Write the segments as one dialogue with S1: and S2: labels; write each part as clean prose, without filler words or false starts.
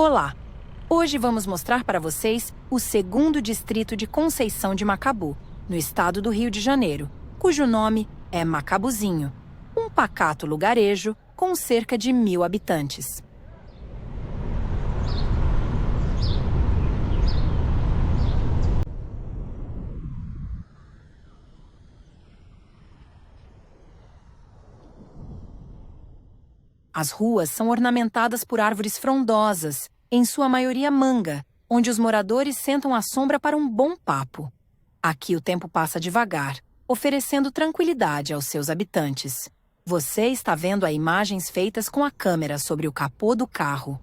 S1: Olá! Hoje vamos mostrar para vocês o segundo distrito de Conceição de Macabu, no estado do Rio de Janeiro, cujo nome é Macabuzinho, um pacato lugarejo com cerca de 1.000 habitantes. As ruas são ornamentadas por árvores frondosas, em sua maioria manga, onde os moradores sentam à sombra para um bom papo. Aqui o tempo passa devagar, oferecendo tranquilidade aos seus habitantes. Você está vendo as imagens feitas com a câmera sobre o capô do carro.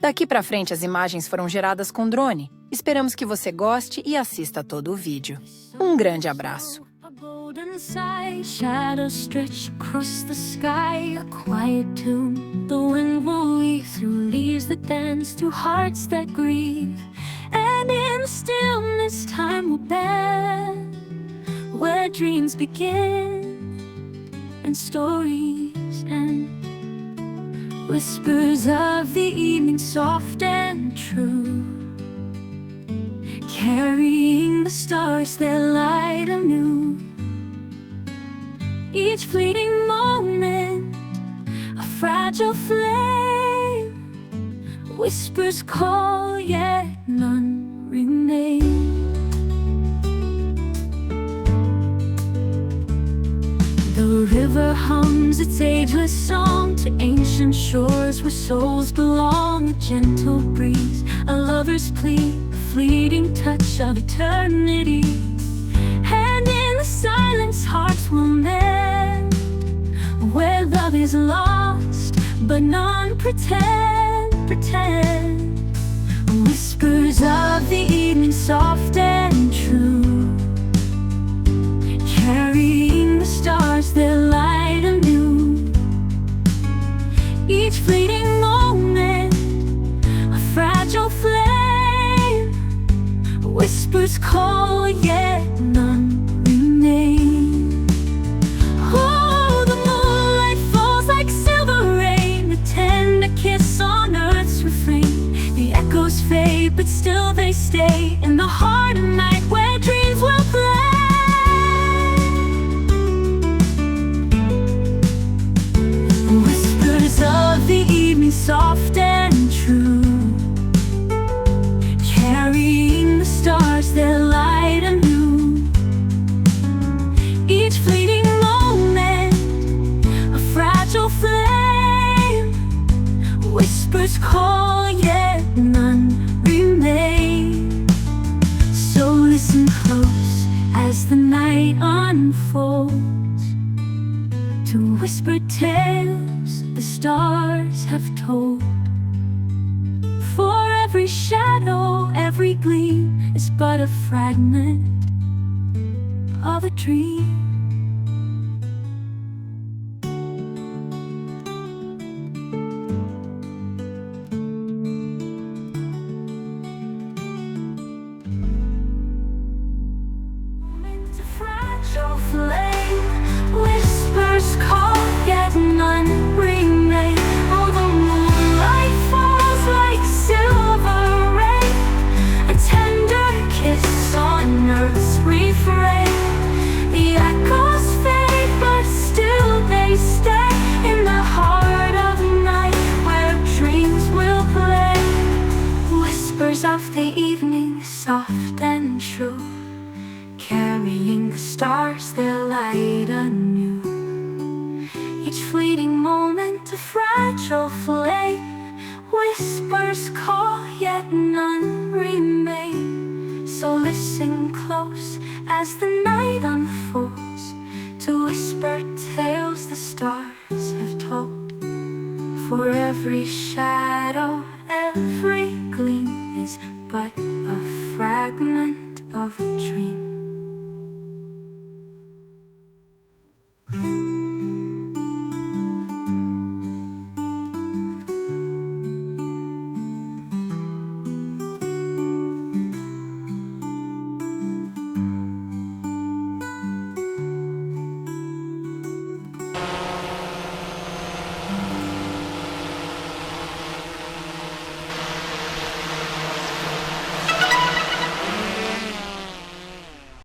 S1: Daqui para frente, as imagens foram geradas com drone. Esperamos que você goste e assista todo o vídeo. Um grande abraço!
S2: A golden sigh, shadows stretch across the sky. A quiet tune, the wind will weave through leaves that dance, to hearts that grieve. And in the stillness, time will bend, where dreams begin and stories end. Whispers of the evening, soft and true, carrying the stars that light anew. Each fleeting moment, a fragile flame. Whispers call, yet none remain. The river hums its ageless song to ancient shores where souls belong. A gentle breeze, a lover's plea, a fleeting touch of eternity. And in the silence, hearts will mend, where love is lost, but none pretend. Whispers of the evening, soft and true, carrying the stars that light anew. Each fleeting moment, a fragile flame. Whispers call, yet none remain. Oh, the moonlight falls like silver rain, a tender kiss on earth's refrain. The echoes fade, but still they stay in the heart of night, where dreams will play. Of the evening, soft and true, carrying the stars that light anew. Each fleeting moment, a fragile flame. Whispers call, yet none remain. So listen close as the night unfolds, to whispered tales the stars have told. For every shadow, every gleam is but a fragment of a dream. It's a fragile flame. Whispers call, yet none remain. Oh, the moonlight falls like silver rain, a tender kiss on earth's refrain. The echoes fade, but still they stay in the heart of night, where dreams will play. Whispers of the evening, soft and true, carrying the stars that light anew. Each fleeting moment, a fragile flame. Whispers call, yet none remain. So listen close as the night unfolds, to whispered tales the stars have told. For every shadow, every gleam is but a fragment of a dream.